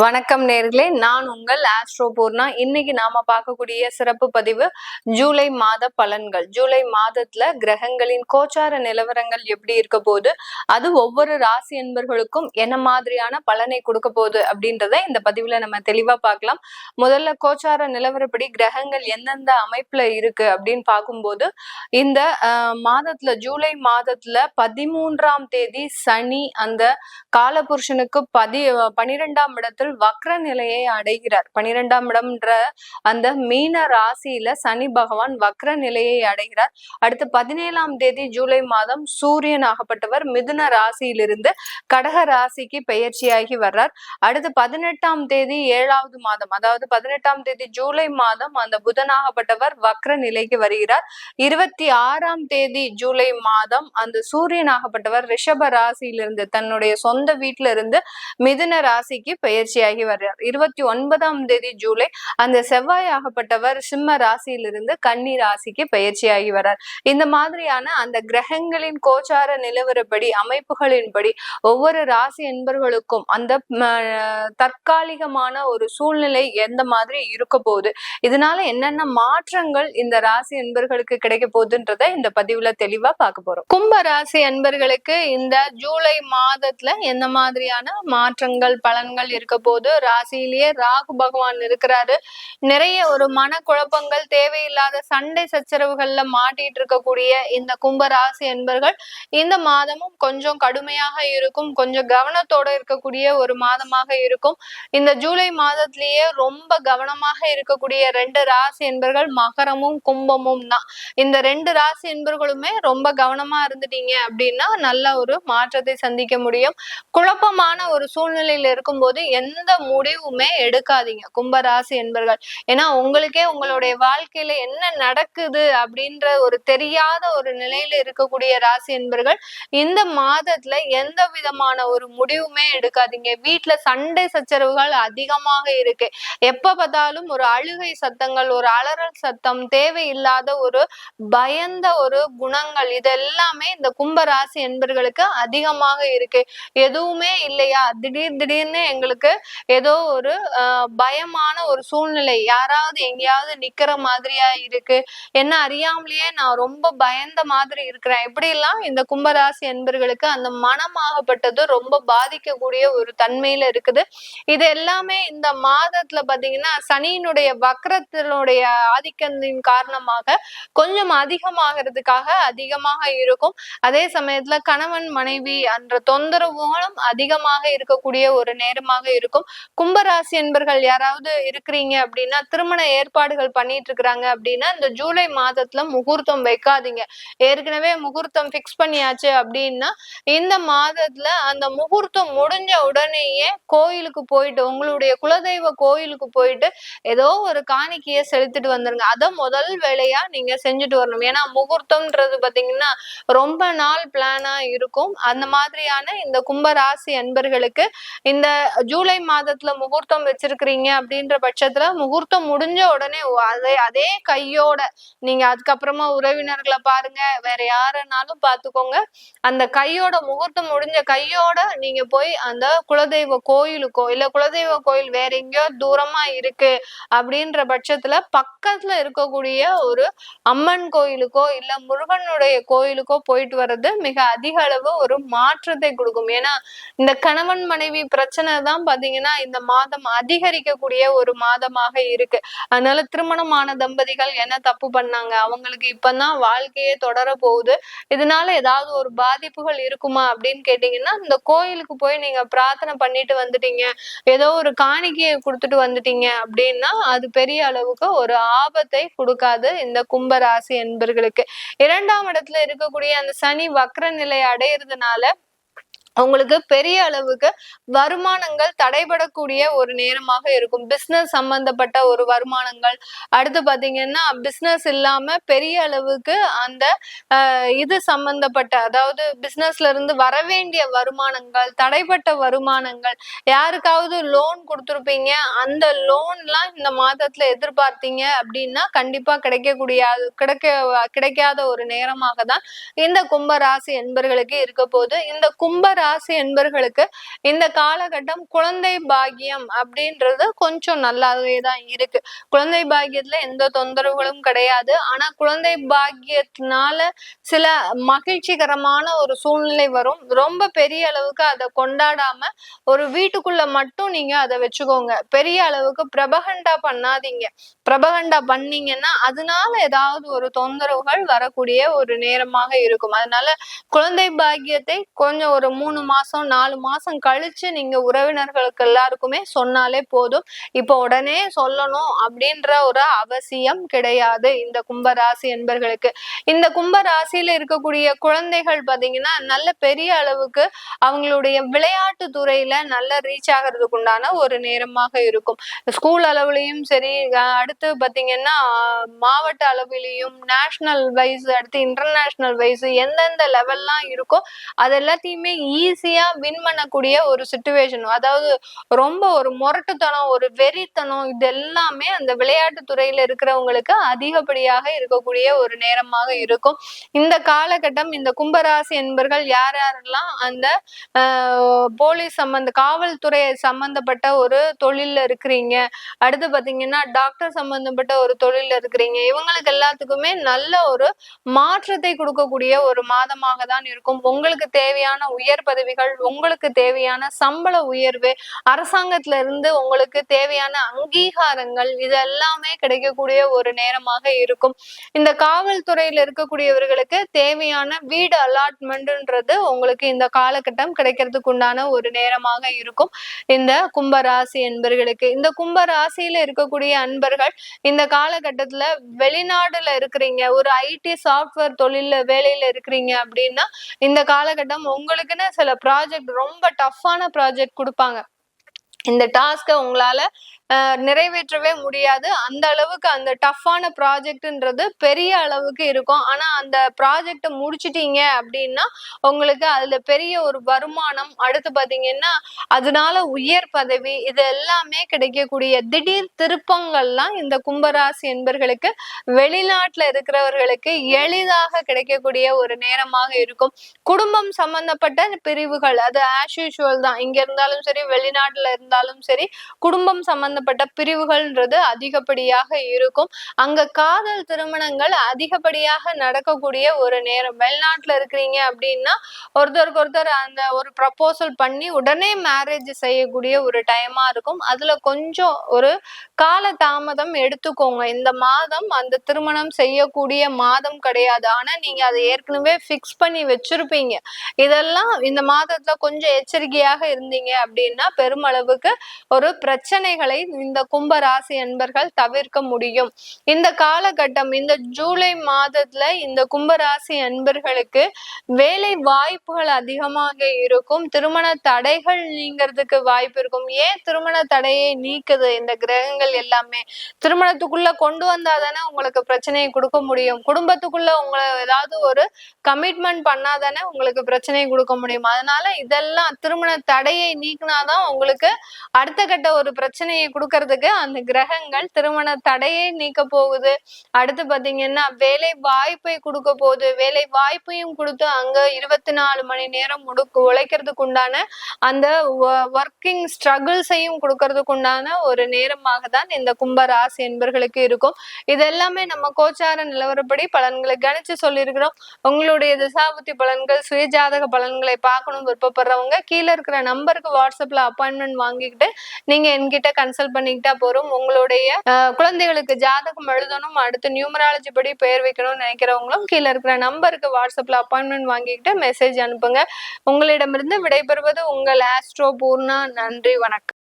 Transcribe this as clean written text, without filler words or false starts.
வணக்கம் நேர்களே, நான் உங்கள் ஆஸ்ட்ரோ பூர்ணா. இன்னைக்கு நாம பார்க்கக்கூடிய சிறப்பு பதிவு ஜூலை மாத பலன்கள். ஜூலை மாதத்துல கிரகங்களின் கோச்சார நிலவரங்கள் எப்படி இருக்க போகுது, அது ஒவ்வொரு ராசி என்பர்களுக்கும் என்ன மாதிரியான பலனை கொடுக்க போகுது அப்படின்றத இந்த பதிவுல நம்ம தெளிவா பார்க்கலாம். முதல்ல கோச்சார நிலவரப்படி கிரகங்கள் எந்தெந்த அமைப்புல இருக்கு அப்படின்னு பார்க்கும்போது, இந்த மாதத்துல ஜூலை மாதத்துல 13ஆம் தேதி சனி அந்த காலபுருஷனுக்கு 12ஆம் இடத்துல வக்ர நிலையை அடைகிறார். 12ஆம் இடம்ன்ற அந்த மீன ராசியில சனி பகவான் வக்ர நிலையை அடைகிறார். அடுத்து 17ஆம் தேதி ஜூலை மாதம் சூரியன் ஆகப்பட்டவர் மிதுன ராசியிலிருந்து கடக ராசிக்கு பெயர்ச்சியாகி வர்றார். அடுத்து 18ஆம் தேதி 7வது மாதம், அதாவது 18ஆம் தேதி ஜூலை மாதம் அந்த புதனாகப்பட்டவர் வக்ர நிலைக்கு வருகிறார். 26ஆம் தேதி ஜூலை மாதம் அந்த சூரியன் ஆகப்பட்டவர் ரிஷப ராசியிலிருந்து தன்னுடைய சொந்த வீட்டில இருந்து மிதுன ராசிக்கு பெயர்ச்சியாகி வர்றார். 29ஆம் தேதி ஜூலை அந்த செவ்வாய் ஆகப்பட்டவர் சிம்ம ராசியிலிருந்து கன்னி ராசிக்கு பெயர்ச்சியாகி வர்றார். இந்த மாதிரியான அந்த கிரகங்களின் கோச்சார நிலவரப்படி அமைப்புகளின்படி ஒவ்வொரு ராசி என்பர்களுக்கும் அந்த தற்காலிகமான ஒரு சூழ்நிலை எந்த மாதிரி இருக்க போகுது, இதனால என்னென்ன மாற்றங்கள் இந்த ராசி என்பர்களுக்கு கிடைக்க போகுதுன்றத இந்த பதிவுல தெளிவா பார்க்க போறோம். கும்ப ராசி என்பர்களுக்கு இந்த ஜூலை மாதத்துல எந்த மாதிரியான மாற்றங்கள் பலன்கள் இருக்க போது, ராசியிலேயே ராகு பகவான் இருக்கிறாரு. நிறைய ஒரு மனக்குழப்பங்கள், தேவையில்லாத சண்டை சச்சரவுகள்ல மாட்டிட்டு இருக்கக்கூடிய இந்த கும்ப ராசி என்பர்கள் இந்த மாதமும் கொஞ்சம் கடுமையாக இருக்கும், கொஞ்சம் கவனத்தோட இருக்கக்கூடிய ஒரு மாதமாக இருக்கும். இந்த ஜூலை மாதத்திலேயே ரொம்ப கவனமாக இருக்கக்கூடிய 2 ராசி என்பர்கள் மகரமும் கும்பமும் தான். இந்த 2 ராசி என்பர்களுமே ரொம்ப கவனமா இருந்துட்டீங்க அப்படின்னா நல்ல ஒரு மாற்றத்தை சந்திக்க முடியும். குழப்பமான ஒரு சூழ்நிலையில இருக்கும்போது எந்த முடிவுமே எடுக்காதீங்க கும்பராசி என்பர்கள். ஏன்னா உங்களுக்கே உங்களுடைய வாழ்க்கையில என்ன நடக்குது அப்படின்ற ஒரு தெரியாத ஒரு நிலையில இருக்கக்கூடிய ராசி என்பர்கள் இந்த மாதத்துல எந்த விதமான ஒரு முடிவுமே எடுக்காதீங்க. வீட்டுல சண்டை சச்சரவுகள் அதிகமாக இருக்கு. எப்ப பார்த்தாலும் ஒரு அழுகை சத்தங்கள், ஒரு அலறல் சத்தம், தேவையில்லாத ஒரு பயந்த ஒரு குணங்கள், இதெல்லாமே இந்த கும்பராசி என்பர்களுக்கு அதிகமாக இருக்கு. எதுவுமே இல்லையா, திடீர்னு எங்களுக்கு ஏதோ ஒரு பயமான ஒரு சூழ்நிலை, யாராவது எங்கேயாவது நிக்கிற மாதிரியா இருக்கு, என்ன அறியாமலேயே நான் ரொம்ப பயந்த மாதிரி இருக்கிறேன், இப்படி எல்லாம் இந்த கும்பராசி என்பர்களுக்கு அந்த மனமாகப்பட்டது ரொம்ப பாதிக்கக்கூடிய ஒரு தன்மையில இருக்குது. இது எல்லாமே இந்த மாதத்துல பாத்தீங்கன்னா சனியினுடைய வக்ரத்தினுடைய ஆதிக்கத்தின் காரணமாக கொஞ்சம் அதிகமாகிறதுக்காக அதிகமாக இருக்கும். அதே சமயத்துல கணவன் மனைவி என்ற தொந்தரவுகளும் அதிகமாக இருக்கக்கூடிய ஒரு நேரமாக இருக்கும். கும்பராசி என்பர்கள் யாராவது இருக்கிறீங்க அப்படின்னா, திருமண ஏற்பாடுகள் பண்ணிட்டு இருக்கிறாங்க அப்படின்னா இந்த ஜூலை மாதத்துல முகூர்த்தம் வைக்காதீங்க. ஏற்கனவே முகூர்த்தம் பிக்ஸ் பண்ணியாச்சு அப்படின்னா இந்த மாதத்துல அந்த முகூர்த்தம் முடிஞ்ச உடனேயே கோயிலுக்கு போயிட்டு, உங்களுடைய குலதெய்வ கோயிலுக்கு போயிட்டு ஏதோ ஒரு காணிக்கைய செலுத்திட்டு வந்துருங்க. அத முதல் வேலையா நீங்க செஞ்சுட்டு வரணும். ஏன்னா முகூர்த்தம்ன்றது பாத்தீங்கன்னா ரொம்ப நாள் பிளானா இருக்கும். அந்த மாதிரியான இந்த கும்பராசி அன்பர்களுக்கு இந்த ஜூலை மாதத்துல முகூர்த்தம் வச்சிருக்கிறீங்க அப்படின்ற பட்சத்துல முகூர்த்தம் முடிஞ்ச உடனே அதே கையோட நீங்க அதுக்கப்புறமா உறவினர்களை பாருங்க, வேற யாருன்னாலும் பாத்துக்கோங்க, அந்த கையோட முகூர்த்தம் முடிஞ்ச கையோட நீங்க போய் அந்த குலதெய்வ கோயிலுக்கோ இல்ல குலதெய்வ கோயில் வேற எங்கேயோ தூரமா இருக்கு அப்படின்ற பட்சத்துல பக்கத்துல இருக்கக்கூடிய ஒரு அம்மன் கோயிலுக்கோ இல்ல முருகனுடைய கோயிலுக்கோ போயிட்டு வர்றது மிக அதிக அளவு ஒரு மாற்றத்தை கொடுக்கும். ஏன்னா இந்த கணவன் மனைவி பிரச்சனை தான் பாத்தீங்கன்னா இந்த மாதம் அதிகரிக்கக்கூடிய ஒரு மாதமாக இருக்கு. அதனால திருமணமான தம்பதிகள் என்ன தப்பு பண்ணாங்க, அவங்களுக்கு இப்பதான் வாழ்க்கையே தொடர போகுது, இதனால ஏதாவது ஒரு பாதிப்புகள் இருக்குமா அப்படின்னு கேட்டீங்கன்னா, இந்த கோயிலுக்கு போய் நீங்க பிரார்த்தனை பண்ணிட்டு வந்துட்டீங்க, ஏதோ ஒரு காணிக்கையை கொடுத்துட்டு வந்துட்டீங்க அப்படின்னா அது பெரிய அளவுக்கு ஒரு ஆபத்தை கொடுக்காது இந்த கும்பராசி என்பர்களுக்கு. 2ஆம் இடத்துல இருக்கக்கூடிய அந்த சனி வக்ர நிலை அடையிறதுனால உங்களுக்கு பெரிய அளவுக்கு வருமானங்கள் தடைபடக்கூடிய ஒரு நேரமாக இருக்கும். பிசினஸ் சம்பந்தப்பட்ட ஒரு வருமானங்கள், அடுத்து பாத்தீங்கன்னா பிசினஸ் இல்லாம பெரிய அளவுக்கு அந்த இது சம்பந்தப்பட்ட, அதாவது பிசினஸ்ல இருந்து வர வேண்டிய வருமானங்கள், தடைப்பட்ட வருமானங்கள், யாருக்காவது லோன் கொடுத்துருப்பீங்க, அந்த லோன்லாம் இந்த மாதத்துல எதிர்பார்த்தீங்க அப்படின்னா கண்டிப்பா கிடைக்காத ஒரு நேரமாக தான் இந்த கும்பராசி என்பர்களுக்கு இருக்க போது. இந்த கும்பராசி ராசி என்பர்களுக்கு இந்த காலகட்டம் குழந்தை பாக்கியம் அப்படின்றது கொஞ்சம் நல்லாவே தான் இருக்கு. குழந்தை பாக்கியத்துல எந்த தொந்தரவுகளும் கிடையாது. ஆனா குழந்தை பாக்கியத்தினால சில மகிழ்ச்சிகரமான ஒரு சூழ்நிலை வரும். ரொம்ப பெரிய அளவுக்கு அதை கொண்டாடாம ஒரு வீட்டுக்குள்ள மட்டும் நீங்க அதை வச்சுக்கோங்க. பெரிய அளவுக்கு பிரபகண்டா பண்ணாதீங்க. பிரபகண்டா பண்ணீங்கன்னா அதனால ஏதாவது ஒரு தொந்தரவுகள் வரக்கூடிய ஒரு நேரமாக இருக்கும். அதனால குழந்தை பாக்கியத்தை கொஞ்சம் ஒரு 3 மாசம் 4 மாசம் கழிச்சு நீங்க உறவினர்களுக்கு எல்லாருக்குமே சொன்னாலே போதும். இப்போ உடனே சொல்லணும் அப்படின்ற ஒரு அவசியம் கிடையாது இந்த கும்பராசி என்பர்களுக்கு. இந்த கும்பராசியில இருக்கக்கூடிய குழந்தைகள் பாத்தீங்கன்னா நல்ல பெரிய அளவுக்கு அவங்களுடைய விளையாட்டு துறையில நல்ல ரீச் ஆகிறதுக்கு உண்டான ஒரு நேரமாக இருக்கும். ஸ்கூல் அளவுலயும் சரி, அடுத்து பாத்தீங்கன்னா மாவட்ட அளவிலையும், நேஷனல் வைஸ், அடுத்து இன்டர்நேஷனல் வைஸ் எந்தெந்த லெவல்லாம் இருக்கோ அது எல்லாத்தையுமே ஈஸியா வின் பண்ணக்கூடிய ஒரு சிச்சுவேஷன். அதாவது ரொம்ப ஒரு முரட்டுத்தனம், ஒரு வெறித்தனம், இது எல்லாமே அந்த விளையாட்டு துறையில இருக்கிறவங்களுக்கு அதிகப்படியாக இருக்கக்கூடிய ஒரு நேரமாக இருக்கும். இந்த காலகட்டம் இந்த கும்பராசி என்பர்கள் யார் யாரெல்லாம் அந்த போலீஸ் காவல்துறை சம்பந்தப்பட்ட ஒரு தொழில்ல இருக்கிறீங்க, அடுத்து பாத்தீங்கன்னா டாக்டர் சம்பந்தப்பட்ட ஒரு தொழில்ல இருக்கிறீங்க, இவங்களுக்கு எல்லாத்துக்குமே நல்ல ஒரு மாற்றத்தை கொடுக்கக்கூடிய ஒரு மாதமாக தான் இருக்கும். உங்களுக்கு தேவையான உயர் பதவிகள், உங்களுக்கு தேவையான சம்பள உயர்வு, அரசாங்கத்துல இருந்து உங்களுக்கு தேவையான அங்கீகாரங்கள், இது எல்லாமே கிடைக்கக்கூடிய ஒரு நேரமாக இருக்கும். இந்த காவல்துறையில இருக்கக்கூடியவர்களுக்கு தேவையான வீடு அலாட்மெண்ட்ன்றது உங்களுக்கு இந்த காலகட்டம் கிடைக்கிறதுக்கு உண்டான ஒரு நேரமாக இருக்கும் இந்த கும்பராசி என்பர்களுக்கு. இந்த கும்பராசியில இருக்கக்கூடிய அன்பர்கள் இந்த காலகட்டத்துல வெளிநாடுல இருக்கிறீங்க, ஒரு ஐடி சாஃப்ட்வேர் தொழில வேலையில இருக்கிறீங்க அப்படின்னா இந்த காலகட்டம் உங்களுக்குன்னு சில ப்ராஜெக்ட், ரொம்ப டஃப்பான ப்ராஜெக்ட் கொடுப்பாங்க. இந்த டாஸ்கை உங்களால நிறைவேற்றவே முடியாது. அந்த அளவுக்கு அந்த டஃப்பான ப்ராஜெக்ட்ன்றது பெரிய அளவுக்கு இருக்கும். ஆனா அந்த ப்ராஜெக்டை முடிச்சிட்டீங்க அப்படின்னா உங்களுக்கு அதுல பெரிய ஒரு வருமானம், அடுத்து பாத்தீங்கன்னா அதனால உயர் பதவி, இது எல்லாமே கிடைக்கக்கூடிய திடீர் திருப்பங்கள்லாம் இந்த கும்பராசி என்பர்களுக்கு வெளிநாட்டுல இருக்கிறவர்களுக்கு எளிதாக கிடைக்கக்கூடிய ஒரு நேரமாக இருக்கும். குடும்பம் சம்பந்தப்பட்ட பிரிவுகள் அது ஆஸ் யூஷுவல் தான். இங்க இருந்தாலும் சரி, வெளிநாட்டுல இருந்தாலும் சரி, குடும்பம் சம்பந்தப்பட்ட பிரிவுகள்ன்றது அதிகப்படியாக இருக்கும். அங்க காதல் திருமணங்கள் அதிகப்படியாக நடக்கக்கூடிய ஒரு நேரம். வெளிநாட்டுல இருக்கிறீங்க அப்படின்னா ஒருத்தருக்கு ஒருத்தர் அந்த ஒரு ப்ரப்போசல் பண்ணி உடனே மேரேஜ் செய்யக்கூடிய ஒரு டைமா இருக்கும். அதுல கொஞ்சம் ஒரு கால தாமதம் எடுத்துக்கோங்க. இந்த மாதம் அந்த திருமணம் செய்யக்கூடிய மாதம் கிடையாது. ஆனா நீங்க அதை ஏற்கனவே பிக்ஸ் பண்ணி வச்சிருப்பீங்க. இதெல்லாம் இந்த மாதத்துல கொஞ்சம் எச்சரிக்கையாக இருந்தீங்க அப்படின்னா பெருமளவுக்கு ஒரு பிரச்சனைகளை இந்த கும்பராசி என்பர்கள் தவிர்க்க முடியும். இந்த காலகட்டம், இந்த ஜூலை மாதத்துல இந்த கும்பராசி என்பர்களுக்கு வேலை வாய்ப்புகள் அதிகமாக இருக்கும். திருமண தடைகள் நீங்கிறதுக்கு வாய்ப்பு இருக்கும். ஏன் திருமண தடையை நீக்குது இந்த கிரகங்கள் எல்லாமே? திருமணத்துக்குள்ள கொண்டு வந்தாதானே உங்களுக்கு பிரச்சனையை கொடுக்க முடியும். குடும்பத்துக்குள்ள உங்களை ஏதாவது ஒரு கமிட்மெண்ட் பண்ணாதானே உங்களுக்கு பிரச்சனையை கொடுக்க முடியும். அதனால இதெல்லாம் திருமண தடையை நீக்கினாதான் உங்களுக்கு அடுத்த கட்ட ஒரு பிரச்சனையை கொடுக்கறதுக்கு அந்த கிரகங்கள் திருமண தடையை நீக்க போகுது. அடுத்து பாத்தீங்கன்னா வேலை வாய்ப்பை கொடுக்க போகுது. வேலை வாய்ப்பையும் கொடுத்து அங்க 24 மணி நேரம் உழைக்கிறதுக்கு உண்டான அந்த ஒர்க்கிங் ஸ்ட்ரகிள்ஸையும் கொடுக்கறதுக்கு உண்டான ஒரு நேரமாக தான் இந்த கும்பராசி என்பர்களுக்கு இருக்கும். இது எல்லாமே நம்ம கோச்சார நிலவரப்படி பலன்களை கணிச்சு சொல்லியிருக்கிறோம். உங்களுடைய திசாபுத்தி பலன்கள், சுயஜாதக பலன்களை பார்க்கணும் விருப்பப்படுறவங்க கீழே இருக்கிற நம்பருக்கு வாட்ஸ்அப்ல அப்பாயின்மெண்ட் வாங்கிக்கிட்டு நீங்க என்கிட்ட கன்சல்ட் பண்ணிக்கிட்டா போறோம். உங்களுடைய குழந்தைகளுக்கு ஜாதகம் எழுதணும், அடுத்து நியூமராலஜி படி பெயர் வைக்கணும்னு நினைக்கிறவங்களும் கீழே இருக்கிற நம்பருக்கு வாட்ஸ்அப்ல அப்பாயின்மெண்ட் வாங்கிக்கிட்டு மெசேஜ் அனுப்புங்க. உங்களிடமிருந்து விடைபெறுவது உங்கள் ஆஸ்ட்ரோ பூர்ணா. நன்றி, வணக்கம்.